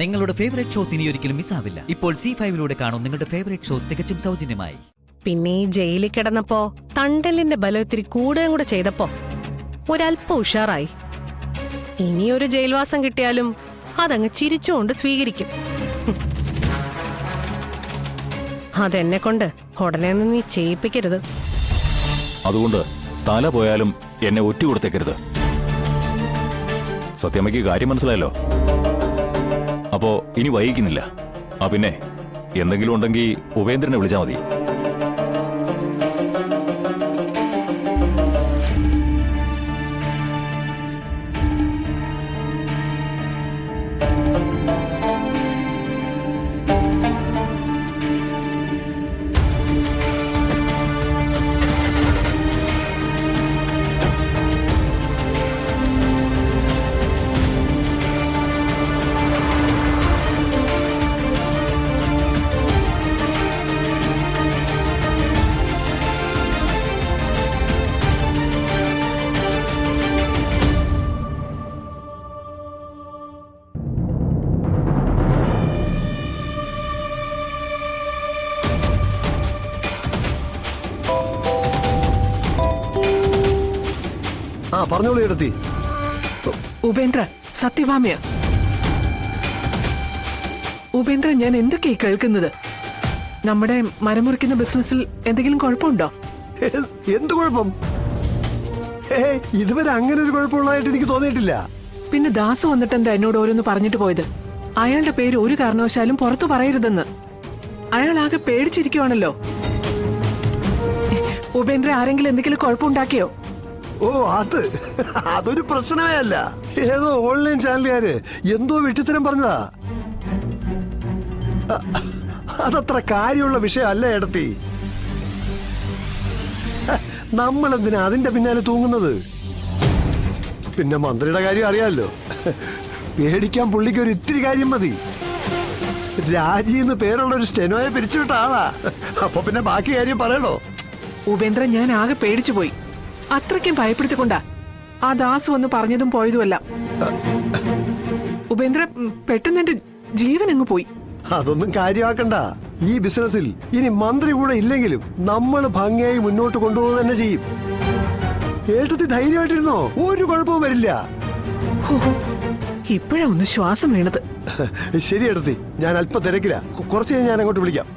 നിങ്ങളുടെ favourite shows ഇനി ഒരിക്കലും മിസ്സാവില്ല. ഇപ്പോൾ C5-ലൂടെ കാണും നിങ്ങളുടെ ഫേവറേറ്റ് ഷോസ് തികച്ചും സൗജന്യമായി. പിന്നെ ഈ ജയിലിൽ കിടന്നപ്പോ തണ്ടലിന്റെ ബലം ഇത്തിരി കൂടുകയും കൂടെ ചെയ്തപ്പോ ഒരല്പം ഉഷാറായി. ഇനിയൊരു ജയിൽവാസം കിട്ടിയാലും അതങ്ങ് ചിരിച്ചുകൊണ്ട് സ്വീകരിക്കും. അതെന്നെ കൊണ്ട് ഉടനെ നീ ചെയ്യിപ്പിക്കരുത്. അതുകൊണ്ട് തല പോയാലും എന്നെ ഒറ്റ കൊടുത്തേക്കരുത്. സത്യമയ്ക്ക് കാര്യം മനസ്സിലായല്ലോ. അപ്പോ ഇനി വൈകിക്കുന്നില്ല. പിന്നെ എന്തെങ്കിലും ഉണ്ടെങ്കിൽ ഉപേന്ദ്രനെ വിളിച്ചാൽ മതി. പറഞ്ഞോളൂ എടുത്തി. ഉപേന്ദ്ര, സത്യഭാമയ. ഉപേന്ദ്ര, ഞാൻ എന്തൊക്കെയായി കേൾക്കുന്നത്? നമ്മുടെ മരമുറിക്കുന്ന ബിസിനസ്സിൽ എന്തെങ്കിലും കുഴപ്പമുണ്ടോ? എന്ത് കുഴപ്പം? ഇതുവരെ അങ്ങനെ ഒരു കുഴപ്പമുള്ളതായിട്ട് എനിക്ക് തോന്നിയിട്ടില്ല. പിന്നെ ദാസു വന്നിട്ട് എന്താ എന്നോട് ഓരോന്ന് പറഞ്ഞിട്ട് പോയത്? അയാളുടെ പേര് ഒരു കാരണവശാലും പുറത്തു പറയരുതെന്ന്. അയാൾ ആകെ പേടിച്ചിരിക്കുവാണല്ലോ. ഉപേന്ദ്ര, ആരെങ്കിലും എന്തെങ്കിലും കുഴപ്പമുണ്ടാക്കിയോ? ഓ, അതൊരു പ്രശ്നമേ അല്ല. ഏതോ ഓൺലൈൻ ചാനലുകാര് എന്തോ വെട്ടിത്തരം പറഞ്ഞതാ. അതത്ര കാര്യമുള്ള വിഷയമല്ല എടത്തി. നമ്മളെന്തിനാ അതിന്റെ പിന്നാലെ തൂങ്ങുന്നത്? പിന്നെ മന്ത്രിയുടെ കാര്യം അറിയാമല്ലോ. പേടിക്കാൻ പുള്ളിക്ക് ഒരു ഇത്തിരി കാര്യം മതി. രാജിന്ന് പേരുള്ള ഒരു സ്റ്റെനോയെ പിരിച്ചുവിട്ട ആളാ. അപ്പൊ പിന്നെ ബാക്കി കാര്യം പറയണോ? ഉപേന്ദ്ര, ഞാൻ ആകെ പേടിച്ചു പോയി. അത്രയ്ക്കും ഭയപ്പെടുത്തിക്കൊണ്ടാ ആ ദാസു വന്ന് പറഞ്ഞതും പോയതുമല്ല. ഉപേന്ദ്ര, പെട്ടെന്ന് എന്റെ ജീവൻ അങ്ങ് പോയി. അതൊന്നും കാര്യമാക്കണ്ട. ഈ ബിസിനസ്സിൽ ഇനി മന്ത്രി കൂടെ ഇല്ലെങ്കിലും നമ്മൾ ഭംഗിയായി മുന്നോട്ട് കൊണ്ടുപോകുക തന്നെ ചെയ്യും. ഏട്ടത്തി ധൈര്യമായിട്ടിരുന്നോ, ഒരു കുഴപ്പവും വരില്ല. ഇപ്പോഴാ ഒന്ന് ശ്വാസം വീണത്. ശരി ഏട്ടത്തി, ഞാൻ അല്പം തിരക്കില്ല. കുറച്ച് കഴിഞ്ഞ് ഞാൻ അങ്ങോട്ട് വിളിക്കാം.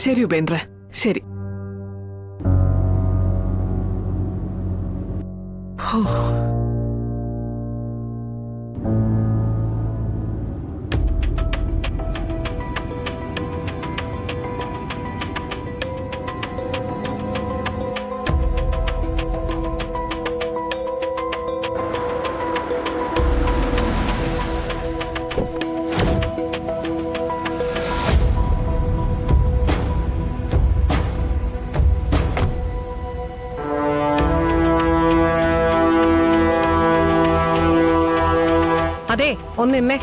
ശരി ഉപേന്ദ്ര, ശരി. അതെ, ഒന്നിന്നേ.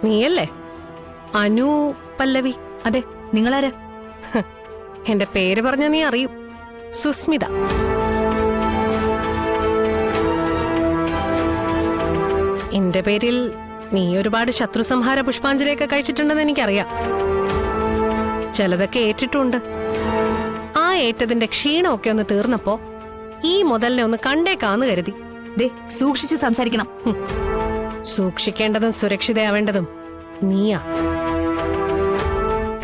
നീയല്ലേ അനു പല്ലവി? അതെ, നിങ്ങളാര്? എന്റെ പേര് പറഞ്ഞ നീ അറിയും. സുസ്മിത. എന്റെ പേരിൽ നീ ഒരുപാട് ശത്രുസംഹാര പുഷ്പാഞ്ജലിയൊക്കെ കഴിച്ചിട്ടുണ്ടെന്ന് എനിക്കറിയാം. ചിലതൊക്കെ ഏറ്റിട്ടുണ്ട്. ആ ഏറ്റതിന്റെ ക്ഷീണമൊക്കെ ഒന്ന് തീർന്നപ്പോ ഈ മുതലിനെ ഒന്ന് കണ്ടേക്കാന്ന് കരുതി. സൂക്ഷിച്ച് സംസാരിക്കണം. സൂക്ഷിക്കേണ്ടതും സുരക്ഷിതയാവേണ്ടതും നീയാ.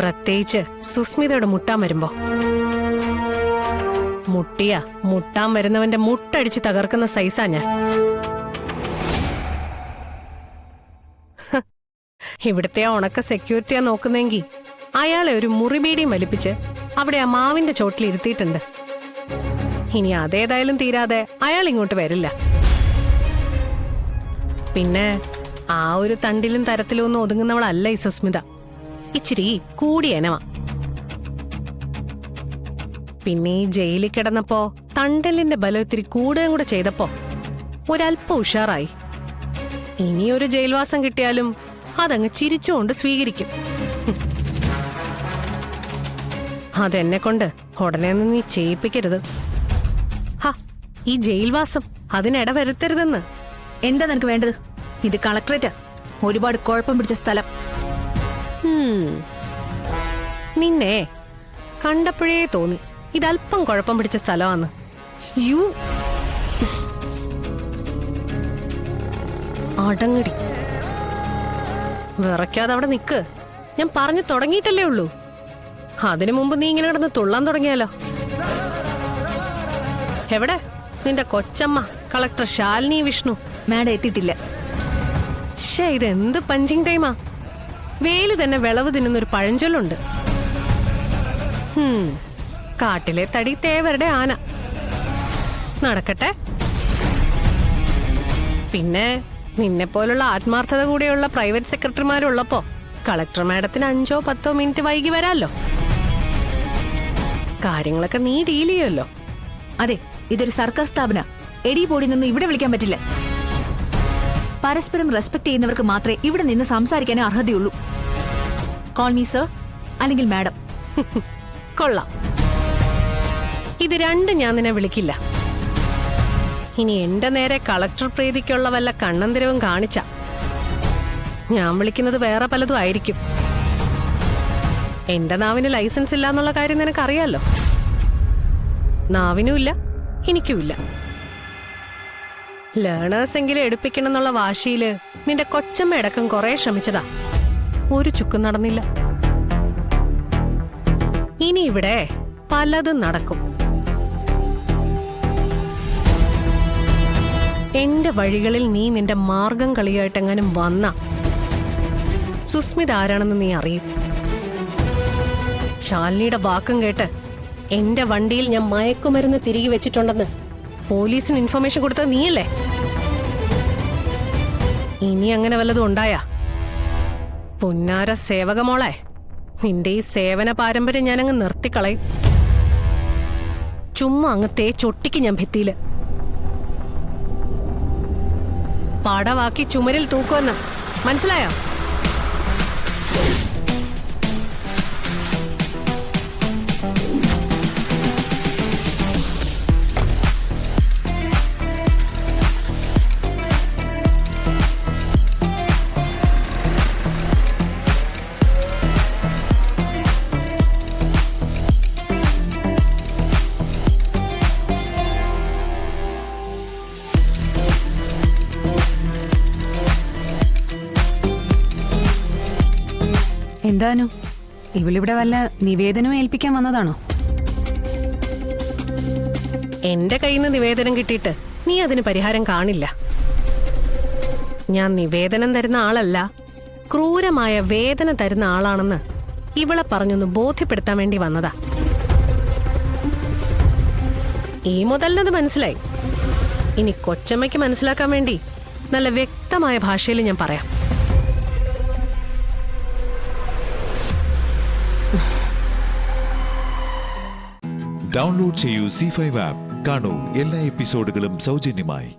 പ്രത്യേകിച്ച് സുസ്മിതയോട് മുട്ടാൻ വരുമ്പോ. മുട്ടാൻ വരുന്നവന്റെ മുട്ടടിച്ച് തകർക്കുന്ന സൈസാ ഞാൻ. ഇവിടുത്തെ ആ ഉണക്ക സെക്യൂരിറ്റിയാ നോക്കുന്നെങ്കിൽ അയാളെ ഒരു മുറിബീടിയും വലിപ്പിച്ച് അവിടെ ആ മാവിന്റെ ചോട്ടിൽ ഇരുത്തിയിട്ടുണ്ട്. ഇനി അതേതായാലും തീരാതെ അയാൾ ഇങ്ങോട്ട് വരില്ല. പിന്നെ ആ ഒരു തണ്ടിലും തരത്തിലും ഒന്നും ഒതുങ്ങുന്നവളല്ല ഈ സുസ്മിത. ഇച്ചിരി കൂടിയനവാ. പിന്നെ ഈ ജയിലിൽ കിടന്നപ്പോ തണ്ടലിന്റെ ബലം ഇത്തിരി കൂടുകയും കൂടെ ചെയ്തപ്പോ ഒരല്പം ഉഷാറായി. ഇനിയൊരു ജയിൽവാസം കിട്ടിയാലും അതങ്ങ് ചിരിച്ചുകൊണ്ട് സ്വീകരിക്കും. അതെന്നെ കൊണ്ട് ഉടനെ ഒന്നും നീ ചെയ്യിപ്പിക്കരുത്. ഹാ, ഈ ജയിൽവാസം അതിനിട വരുത്തരുതെന്ന്. എന്താ നിനക്ക് വേണ്ടത്? ഇത് കളക്ടറേറ്റ്, ഒരുപാട് കുഴപ്പം പിടിച്ച സ്ഥലം. നിന്നെ കണ്ടപ്പോഴേ തോന്നി ഇതല്പം കുഴപ്പം പിടിച്ച സ്ഥലമാന്ന്. യു അടങ്ങടി, വിറയ്ക്കാതെ അവിടെ നിക്ക്. ഞാൻ പറഞ്ഞു തുടങ്ങിയിട്ടല്ലേ ഉള്ളൂ. അതിനു മുമ്പ് നീ ഇങ്ങനെ കിടന്ന് തുള്ളാൻ തുടങ്ങിയാലോ. എവിടെ നിന്റെ കൊച്ചമ്മ കളക്ടർ ശാലിനി വിഷ്ണു? മാഡം എത്തിയിട്ടില്ല. ഇതെന്ത് പഞ്ചിങ് ടൈമാ. വേലി തന്നെ വിളവ് തിന്നുന്നൊരു പഴഞ്ചൊല്ലുണ്ട്. കാട്ടിലെ തടി തേവരുടെ ആന. നടക്കട്ടെ. പിന്നെ നിന്നെ പോലുള്ള ആത്മാർത്ഥത കൂടെയുള്ള പ്രൈവറ്റ് സെക്രട്ടറിമാരുള്ളപ്പോ കളക്ടർ മാഡത്തിന് 5-10 മിനിറ്റ് വൈകി വരാല്ലോ. കാര്യങ്ങളൊക്കെ നീ ഡീൽ ചെയ്യുമല്ലോ. അതെ, ഇതൊരു സർക്കാർ സ്ഥാപന. എടി പോടി നിന്ന് ഇവിടെ വിളിക്കാൻ പറ്റില്ല. പരസ്പരം റെസ്പെക്ട് ചെയ്യുന്നവർക്ക് മാത്രമേ ഇവിടെ നിന്ന് സംസാരിക്കാനേ അർഹതയുള്ളൂ. കോൾ മീ സർ അല്ലെങ്കിൽ മാഡം. കൊള്ളാം. ഇത് രണ്ടും ഞാൻ നിന്നെ വിളിക്കില്ല. ഇനി എന്റെ നേരെ കളക്ടർ പ്രീതിക്കുള്ള വല്ല കണ്ണന്തിരവും കാണിച്ച ഞാൻ വിളിക്കുന്നത് വേറെ പലതും ആയിരിക്കും. എന്റെ നാവിന് ലൈസൻസ് ഇല്ല എന്നുള്ള കാര്യം നിനക്കറിയാലോ. നാവിനുമില്ല, എനിക്കുമില്ല. ലേണേഴ്സ് എങ്കിലും എടുപ്പിക്കണം എന്നുള്ള വാശിയില് നിന്റെ കൊച്ചമ്മ അടക്കം കുറെ ശ്രമിച്ചതാ. ഒരു ചുക്കും നടന്നില്ല. ഇനി ഇവിടെ പലതും നടക്കും. എന്റെ വഴികളിൽ നീ നിന്റെ മാർഗം കളിയായിട്ടെങ്ങാനും വന്ന സുസ്മിത ആരാണെന്ന് നീ അറിയും. ശാലിനിയുടെ വാക്കും കേട്ട് എന്റെ വണ്ടിയിൽ ഞാൻ മയക്കുമരുന്ന് തിരികെ വെച്ചിട്ടുണ്ടെന്ന് പോലീസിന് ഇൻഫർമേഷൻ കൊടുത്തത് നീയല്ലേ? ഇനി അങ്ങനെ വല്ലതും ഉണ്ടായാ പുന്നാര സേവകമോളെ, നിന്റെ ഈ സേവന പാരമ്പര്യം ഞാനങ്ങ് നിർത്തിക്കളയും. ചുമ്മാ അങ്ങ് തേച്ചൊട്ടിക്ക് ഞാൻ ഭിത്തിയില്. പടവാക്കി ചുമരിൽ തൂക്കുമെന്ന് മനസ്സിലായോ? എന്താനു ഇവളിവിടെ വല്ല നിവേദനവും ഏൽപ്പിക്കാൻ വന്നതാണോ? എന്റെ കയ്യിൽ നിന്ന് നിവേദനം കിട്ടിയിട്ട് നീ അതിന് പരിഹാരം കാണില്ല. ഞാൻ നിവേദനം തരുന്ന ആളല്ല, ക്രൂരമായ വേദന തരുന്ന ആളാണെന്ന് ഇവളെ പറഞ്ഞൊന്ന് ബോധ്യപ്പെടുത്താൻ വേണ്ടി വന്നതാ. ഈ മുതലിനത് മനസ്സിലായി. ഇനി കൊച്ചമ്മയ്ക്ക് മനസ്സിലാക്കാൻ വേണ്ടി നല്ല വ്യക്തമായ ഭാഷയിൽ ഞാൻ പറയാം. ഡൗൺലോഡ് ചെയ്യൂ C5 ആപ്പ്. കാണൂ എല്ലാ എപ്പിസോഡുകളും സൗജന്യമായി.